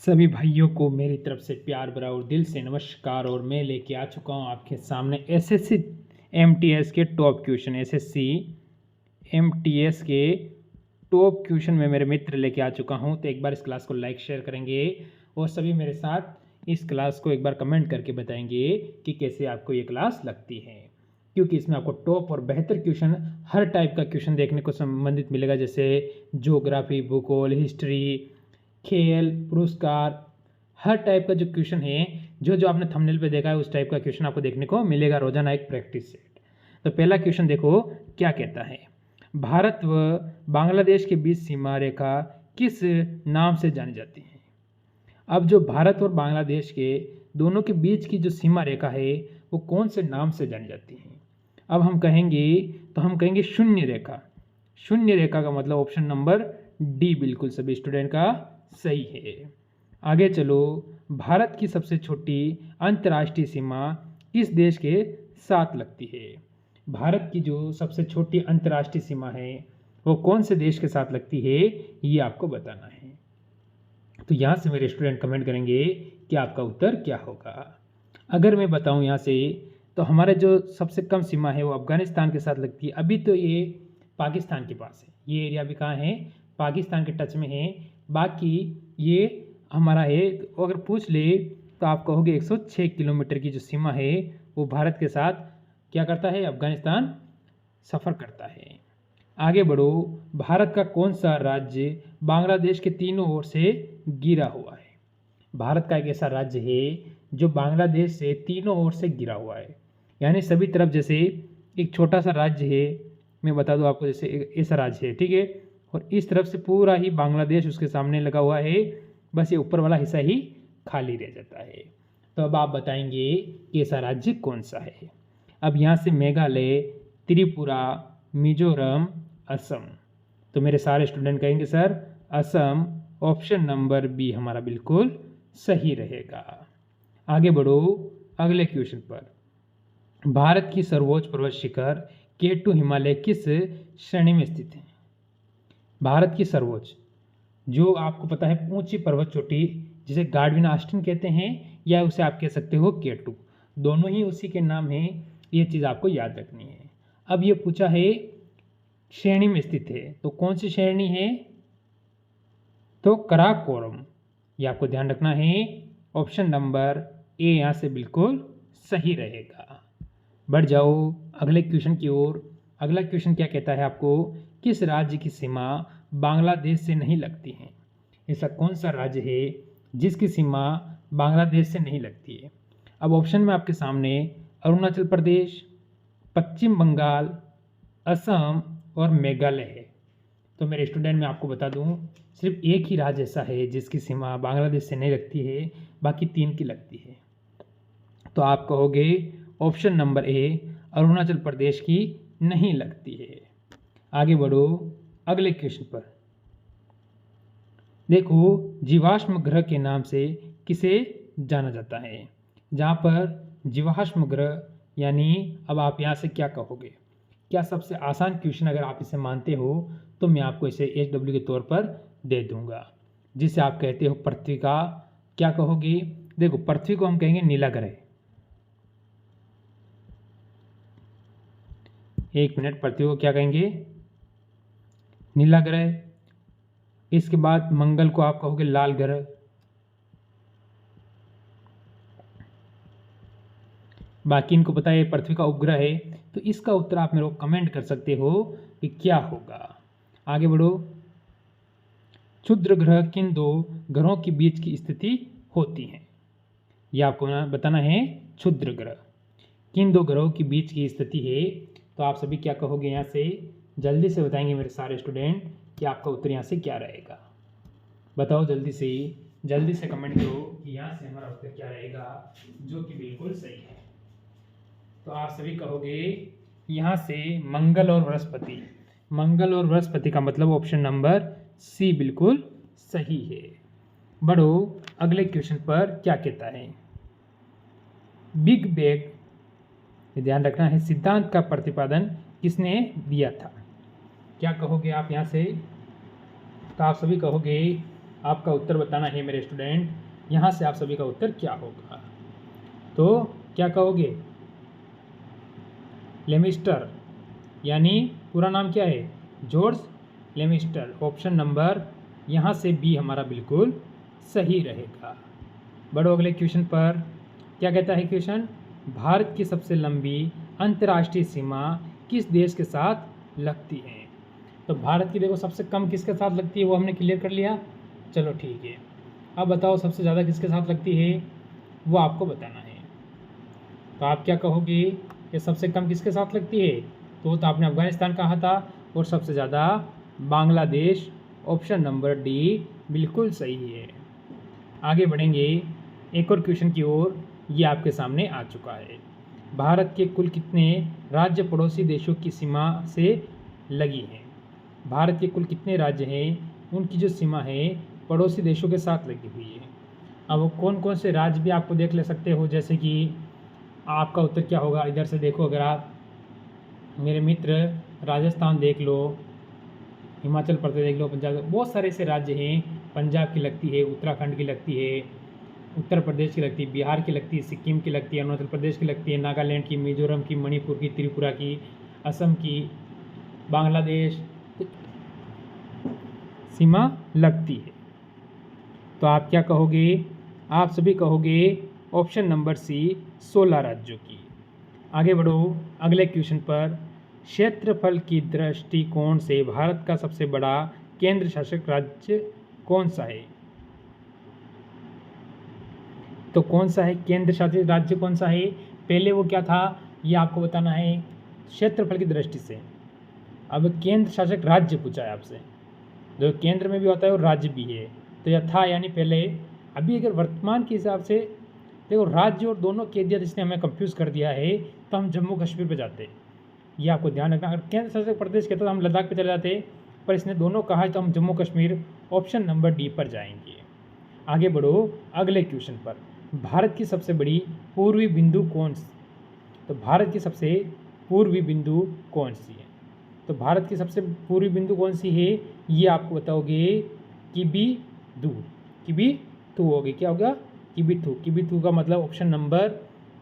सभी भाइयों को मेरी तरफ से प्यार भरा और दिल से नमस्कार। और मैं लेके आ चुका हूँ आपके सामने एसएससी एमटीएस के टॉप क्वेश्चन। एसएससी एमटीएस के टॉप क्वेश्चन में मेरे मित्र लेके आ चुका हूँ। तो एक बार इस क्लास को लाइक शेयर करेंगे और सभी मेरे साथ इस क्लास को एक बार कमेंट करके बताएंगे कि कैसे आपको ये क्लास लगती है, क्योंकि इसमें आपको टॉप और बेहतर क्वेश्चन, हर टाइप का क्वेश्चन देखने को संबंधित मिलेगा, जैसे ज्योग्राफी, भूगोल, हिस्ट्री, खेल, पुरस्कार, हर टाइप का जो क्वेश्चन है, जो आपने थंबनेल पे देखा है उस टाइप का क्वेश्चन आपको देखने को मिलेगा रोजाना एक प्रैक्टिस सेट। तो पहला क्वेश्चन देखो क्या कहता है। भारत व बांग्लादेश के बीच सीमा रेखा किस नाम से जानी जाती है। अब जो भारत और बांग्लादेश के दोनों के बीच की जो सीमा रेखा है वो कौन से नाम से जानी जाती है। अब हम कहेंगे शून्य रेखा। शून्य रेखा का मतलब ऑप्शन नंबर डी बिल्कुल सभी स्टूडेंट का सही है। आगे चलो, भारत की सबसे छोटी अंतर्राष्ट्रीय सीमा किस देश के साथ लगती है। भारत की जो सबसे छोटी अंतर्राष्ट्रीय सीमा है वो कौन से देश के साथ लगती है, ये आपको बताना है। तो यहाँ से मेरे स्टूडेंट कमेंट करेंगे कि आपका उत्तर क्या होगा। अगर मैं बताऊँ यहाँ से, तो हमारे जो सबसे कम सीमा है वो अफगानिस्तान के साथ लगती है। अभी तो ये पाकिस्तान के पास है, ये एरिया भी कहाँ है, पाकिस्तान के टच में है। बाकी ये हमारा है। तो अगर पूछ ले तो आप कहोगे 106 किलोमीटर की जो सीमा है वो भारत के साथ क्या करता है, अफगानिस्तान सफ़र करता है। आगे बढ़ो, भारत का कौन सा राज्य बांग्लादेश के तीनों ओर से घिरा हुआ है। भारत का एक ऐसा राज्य है जो बांग्लादेश से तीनों ओर से घिरा हुआ है, यानी सभी तरफ। जैसे एक छोटा सा राज्य है, मैं बता दूं आपको, जैसे ऐसा राज्य है, ठीक है, और इस तरफ से पूरा ही बांग्लादेश उसके सामने लगा हुआ है, बस ये ऊपर वाला हिस्सा ही खाली रह जाता है। तो अब आप बताएंगे कि ऐसा राज्य कौन सा है। अब यहाँ से मेघालय, त्रिपुरा, मिजोरम, असम। तो मेरे सारे स्टूडेंट कहेंगे sir Assam, option number B हमारा बिल्कुल सही रहेगा। आगे बढ़ो अगले क्वेश्चन पर। भारत की सर्वोच्च पर्वत शिखर K2 हिमालय किस श्रेणी में स्थित है। भारत की सर्वोच्च, जो आपको पता है ऊंची पर्वत चोटी, जिसे गार्डविन आस्टिन कहते हैं, या उसे आप कह सकते हो K2, दोनों ही उसी के नाम हैं। ये चीज़ आपको याद रखनी है। अब ये पूछा है श्रेणी में स्थित है, तो कौन सी श्रेणी है, तो कराकोरम, ये आपको ध्यान रखना है। ऑप्शन नंबर ए यहाँ से बिल्कुल सही रहेगा। बढ़ जाओ अगले क्वेश्चन की ओर। अगला क्वेश्चन क्या कहता है आपको, किस राज्य की सीमा बांग्लादेश से नहीं लगती है। ऐसा कौन सा राज्य है जिसकी सीमा बांग्लादेश से नहीं लगती है। अब ऑप्शन में आपके सामने अरुणाचल प्रदेश, पश्चिम बंगाल, असम और मेघालय है। तो मेरे स्टूडेंट मैं आपको बता दूं, सिर्फ एक ही राज्य ऐसा है जिसकी सीमा बांग्लादेश से नहीं लगती है, बाकी 3 की लगती है। तो आप कहोगे option number A, Arunachal Pradesh की नहीं लगती है। आगे बढ़ो अगले क्वेश्चन पर। देखो, जीवाश्म ग्रह के नाम से किसे जाना जाता है। जहाँ पर जीवाश्म ग्रह यानी, अब आप यहाँ से क्या कहोगे, क्या सबसे आसान क्वेश्चन अगर आप इसे मानते हो तो मैं आपको इसे HW के तौर पर दे दूंगा, जिसे आप कहते हो पृथ्वी का, क्या कहोगे। देखो, पृथ्वी को हम कहेंगे नीला ग्रह। एक मिनट, पृथ्वी को क्या कहेंगे, नीला ग्रह। इसके बाद मंगल को आप कहोगे लाल ग्रह। बाकी इनको पता है पृथ्वी का उपग्रह है। तो इसका उत्तर आप मेरे को कमेंट कर सकते हो कि क्या होगा। आगे बढ़ो, क्षुद्र ग्रह किन 2 ग्रहों के बीच की स्थिति होती है। यह आपको बताना है, क्षुद्र ग्रह किन 2 ग्रहों के बीच की स्थिति है। तो आप सभी क्या कहोगे, यहाँ से जल्दी से बताएंगे मेरे सारे स्टूडेंट कि आपका उत्तर यहाँ से क्या रहेगा। बताओ जल्दी से कमेंट करो कि यहाँ से हमारा उत्तर क्या रहेगा, जो कि बिल्कुल सही है। तो आप सभी कहोगे यहाँ से मंगल और बृहस्पति। मंगल और बृहस्पति का मतलब ऑप्शन नंबर सी बिल्कुल सही है। बढ़ो अगले क्वेश्चन पर, क्या कहता है, बिग बैंग, ध्यान रखना है, सिद्धांत का प्रतिपादन किसने दिया था। क्या कहोगे आप यहाँ से, तो आप सभी कहोगे आपका उत्तर बताना है मेरे स्टूडेंट। यहाँ से आप सभी का उत्तर क्या होगा, तो क्या कहोगे? लेमिस्टर, यानी पूरा नाम क्या है? जॉर्ज लेमिस्टर। ऑप्शन नंबर यहाँ से बी हमारा बिल्कुल सही रहेगा। बढ़ो अगले क्वेश्चन पर। क्या कहता है क्वेश्चन? भारत की सबसे लंबी अंतर्राष्ट्रीय सीमा किस देश के साथ लगती है? तो भारत की देखो सबसे कम किसके साथ लगती है वो हमने क्लियर कर लिया। चलो ठीक है, अब बताओ सबसे ज़्यादा किसके साथ लगती है, वो आपको बताना है। तो आप क्या कहोगे? ये सबसे कम किसके साथ लगती है? तो आपने अफगानिस्तान कहा था, और सबसे ज़्यादा बांग्लादेश। ऑप्शन नंबर डी बिल्कुल सही है। आगे बढ़ेंगे एक और क्वेश्चन की ओर। ये आपके सामने आ चुका है। भारत के कुल कितने राज्य पड़ोसी देशों की सीमा से लगी हैं? भारत के कुल कितने राज्य हैं, उनकी जो सीमा है पड़ोसी देशों के साथ लगी हुई है। अब कौन कौन से राज्य भी आपको देख ले सकते हो, जैसे कि आपका उत्तर क्या होगा? इधर से देखो, अगर आप मेरे मित्र, राजस्थान देख लो, हिमाचल प्रदेश देख लो, पंजाब, बहुत सारे ऐसे राज्य हैं। पंजाब की लगती है, उत्तराखंड की लगती है, उत्तर प्रदेश की लगती है, बिहार की लगती है, सिक्किम की लगती है, अरुणाचल प्रदेश की लगती है, नागालैंड की, मिजोरम की, मणिपुर की, त्रिपुरा की, असम की, बांग्लादेश सीमा लगती है। तो आप क्या कहोगे? आप सभी कहोगे ऑप्शन नंबर सी 16 राज्यों की। आगे बढ़ो अगले क्वेश्चन पर। क्षेत्रफल की दृष्टिकोण से भारत का सबसे बड़ा केंद्र शासित राज्य कौन सा है? तो कौन सा है केंद्र शासित राज्य, कौन सा है? पहले वो क्या था ये आपको बताना है क्षेत्रफल की दृष्टि से। अब केंद्र शासित राज्य पूछा है आपसे, जो केंद्र में भी होता है और राज्य भी है। तो यह था यानी पहले। अभी अगर वर्तमान के हिसाब से देखो, राज्य और दोनों कह दिया जिसने हमें कंफ्यूज कर दिया है, तो हम जम्मू कश्मीर पे जाते, ये आपको ध्यान रखना। अगर केंद्र शासित प्रदेश कहता तो हम लद्दाख पे चले जाते, पर इसने दोनों कहा है तो हम Jammu Kashmir option number D पर जाएंगे। आगे बढ़ो अगले क्वेश्चन पर। भारत की सबसे बड़ी पूर्वी बिंदु कौन सी? तो भारत की सबसे पूर्वी बिंदु कौन सी है? तो भारत की सबसे पूर्वी बिंदु कौन सी है ये आपको बताओगे किबिथू। किबिथू होगी, क्या होगा? किबिथू। किबिथू का मतलब ऑप्शन नंबर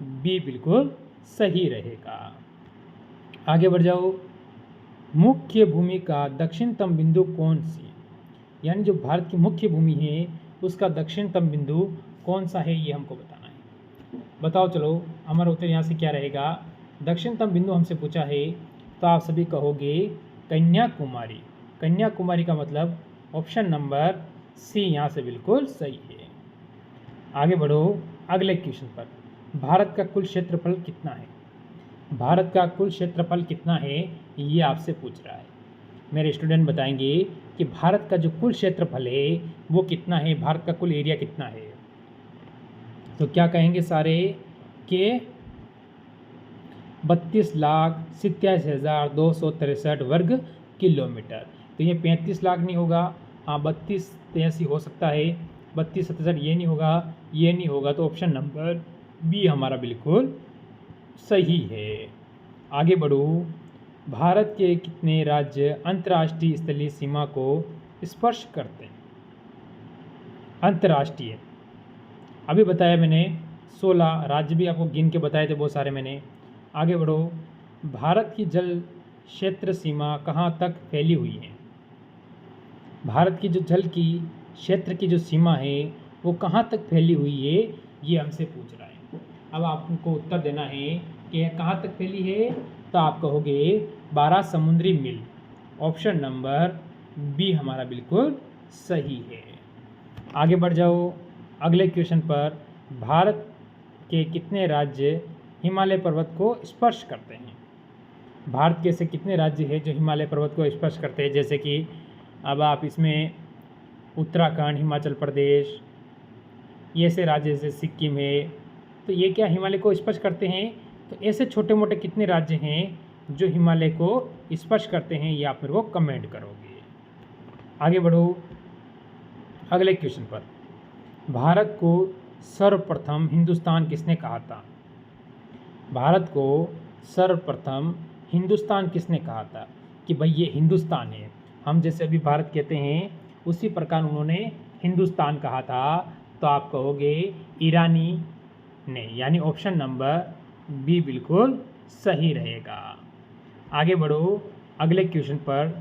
बी बिल्कुल सही रहेगा। आगे बढ़ जाओ। मुख्य भूमि का दक्षिणतम बिंदु कौन सी? यानी जो भारत की मुख्य भूमि है उसका दक्षिणतम बिंदु कौन सा है ये हमको बताना है। बताओ चलो, हमारा उत्तर यहाँ से क्या रहेगा? दक्षिणतम बिंदु हमसे पूछा है तो आप सभी कहोगे कन्याकुमारी। कन्याकुमारी का मतलब ऑप्शन नंबर सी यहाँ से बिल्कुल सही है। आगे बढ़ो अगले क्वेश्चन पर। भारत का कुल क्षेत्रफल कितना है? भारत का कुल क्षेत्रफल कितना है ये आपसे पूछ रहा है। मेरे स्टूडेंट बताएंगे कि भारत का जो कुल क्षेत्रफल है वो कितना है, भारत का कुल एरिया कितना है। तो क्या कहेंगे सारे कि 32,87,263 वर्ग किलोमीटर। तो ये 35 लाख नहीं होगा, हाँ 32-83 हो सकता है, 32-67 ये नहीं होगा, ये नहीं होगा। तो ऑप्शन नंबर बी हमारा बिल्कुल सही है। आगे बढ़ो। भारत के कितने राज्य अंतर्राष्ट्रीय स्थलीय सीमा को स्पर्श करते हैं? अंतर्राष्ट्रीय अभी बताया मैंने, 16 राज्य भी आपको गिन के बताए थे बहुत सारे मैंने। आगे बढ़ो। भारत की जल क्षेत्र सीमा कहाँ तक फैली हुई है? भारत की जो जल की क्षेत्र की जो सीमा है वो कहाँ तक फैली हुई है ये हमसे पूछ रहा है। अब आपको उत्तर देना है कि यह कहाँ तक फैली है। तो आप कहोगे 12 समुद्री मील। ऑप्शन नंबर बी हमारा बिल्कुल सही है। आगे बढ़ जाओ अगले क्वेश्चन पर। भारत के कितने राज्य हिमालय पर्वत को स्पर्श करते हैं? भारत के ऐसे कितने राज्य हैं जो हिमालय पर्वत को स्पर्श करते हैं? जैसे कि अब आप इसमें उत्तराखंड, हिमाचल प्रदेश, ये ऐसे राज्य जैसे सिक्किम है, तो ये क्या हिमालय को स्पर्श करते हैं? तो ऐसे छोटे मोटे कितने राज्य हैं जो हिमालय को स्पर्श करते हैं ये आप मेरे को कमेंट करोगे। आगे बढ़ो अगले क्वेश्चन पर। भारत को सर्वप्रथम हिंदुस्तान किसने कहा था? भारत को सर्वप्रथम हिंदुस्तान किसने कहा था कि भाई ये हिंदुस्तान है? हम जैसे अभी भारत कहते हैं उसी प्रकार उन्होंने हिंदुस्तान कहा था? तो आप कहोगे ईरानी ने, यानी ऑप्शन नंबर बी बिल्कुल सही रहेगा। आगे बढ़ो अगले क्वेश्चन पर।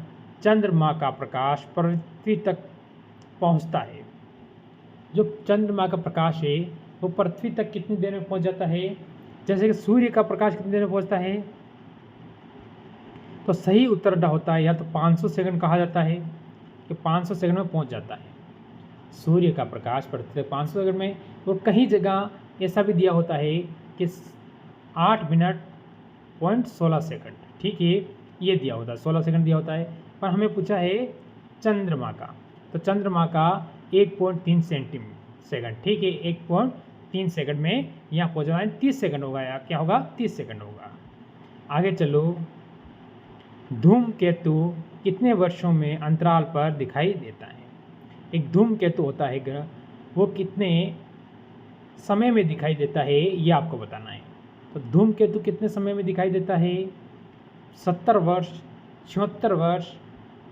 चंद्रमा का प्रकाश पृथ्वी तक पहुंचता है। जो चंद्रमा का प्रकाश है वो पृथ्वी तक कितनी देर में पहुंच जाता है? जैसे कि सूर्य का प्रकाश कितनी देर में पहुंचता है? तो सही उत्तर होता है या तो 500 सेकंड कहा जाता है कि 500 सेकंड में पहुंच जाता है सूर्य का प्रकाश पृथ्वी तक 500 सेकंड में। और कहीं जगह ऐसा भी दिया होता है कि 8 मिनट पॉइंट 16 सेकंड, ठीक है, ये दिया होता है, 16 सेकंड दिया होता है। पर हमें पूछा है चंद्रमा का, तो चंद्रमा का 1.3 सेकंड, ठीक है, 1.3 सेकंड में यहाँ पहुँचना है 30 सेकंड होगा, या क्या होगा 30 सेकंड होगा। आगे चलो, धूमकेतु कितने वर्षों में अंतराल पर दिखाई देता है? एक धूमकेतु होता है ग्रह, वो कितने समय में दिखाई देता है ये आपको बताना है। तो धूमकेतु कितने समय में दिखाई देता है? 70 वर्ष, 76 वर्ष,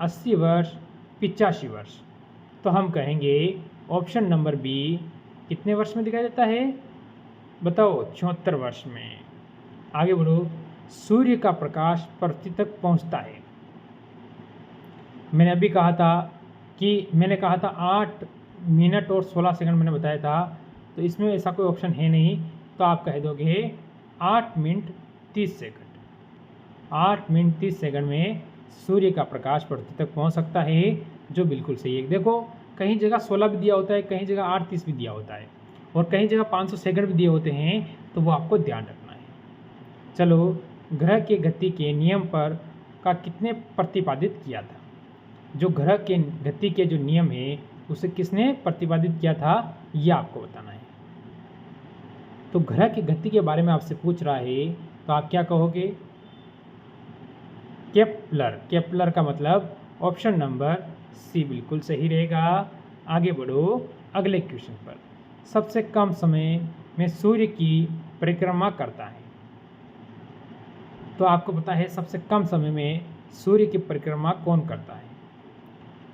80 वर्ष, 85 वर्ष। तो हम कहेंगे ऑप्शन नंबर बी कितने वर्ष में दिखाई देता है? बताओ, 76 वर्ष में। आगे बढ़ो, सूर्य का प्रकाश पृथ्वी तक पहुंचता है। मैंने अभी कहा था कि 8 मिनट और 16 सेकंड मैंने बताया था, तो इसमें ऐसा कोई ऑप्शन है नहीं, तो आप कह दोगे 8 मिनट 30 सेकंड। 8 मिनट 30 सेकंड में सूर्य का प्रकाश पृथ्वी तक पहुंच सकता है, जो बिल्कुल सही है। देखो, कहीं जगह 16 भी दिया होता है, कहीं जगह 8:30 भी दिया होता है, और कहीं जगह 500 सेकंड भी दिए होते हैं, तो वो आपको ध्यान रखना है। चलो, ग्रह के गति के नियम पर का कितने प्रतिपादित किया था? जो ग्रह के गति के जो नियम है उसे किसने प्रतिपादित किया था, ये आपको बताना है। तो ग्रह की गति के बारे में आपसे पूछ रहा है, तो आप क्या कहोगे? केपलर। केपलर का मतलब ऑप्शन नंबर सी बिल्कुल सही रहेगा। आगे बढ़ो अगले क्वेश्चन पर। सबसे कम समय में सूर्य की परिक्रमा करता है। तो आपको पता है सबसे कम समय में सूर्य की परिक्रमा कौन करता है?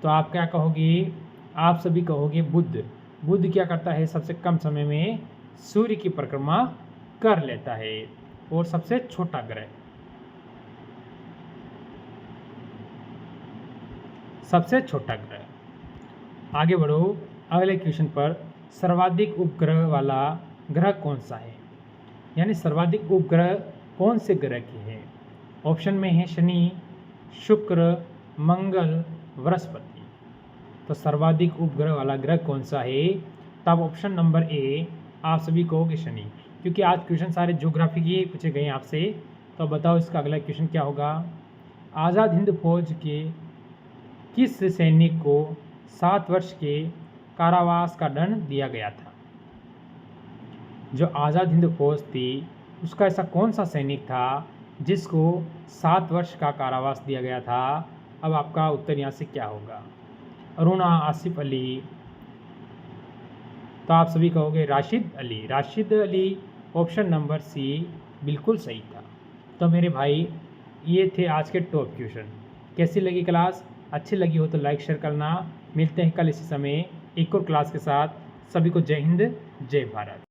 तो आप क्या कहोगे? आप सभी कहोगे बुध। बुध क्या करता है? सबसे कम समय में सूर्य की परिक्रमा कर लेता है, और सबसे छोटा ग्रह, सबसे छोटा ग्रह। आगे बढ़ो अगले क्वेश्चन पर। सर्वाधिक उपग्रह वाला ग्रह कौन सा है? यानी सर्वाधिक उपग्रह कौन से ग्रह के हैं? ऑप्शन में है शनि, शुक्र, मंगल, बृहस्पति। तो सर्वाधिक उपग्रह वाला ग्रह कौन सा है? तब ऑप्शन नंबर ए आप सभी कहोगे शनि, क्योंकि आज क्वेश्चन सारे ज्योग्राफी के पूछे गए हैं आपसे। तो बताओ इसका अगला क्वेश्चन क्या होगा? आज़ाद हिंद फौज के किस सैनिक को 7 वर्ष के कारावास का दंड दिया गया था? जो आज़ाद हिंद फौज थी उसका ऐसा कौन सा सैनिक था जिसको 7 वर्ष का कारावास दिया गया था? अब आपका उत्तर यहाँ से क्या होगा? अरुणा, आसिफ अली, तो आप सभी कहोगे Rashid Ali. Rashid Ali, option number C बिल्कुल सही था। तो मेरे भाई, ये थे आज के टॉप क्वेश्चन। कैसी लगी क्लास? अच्छी लगी हो तो लाइक शेयर करना। मिलते हैं कल इसी समय एक और क्लास के साथ। सभी को जय हिंद, जय भारत।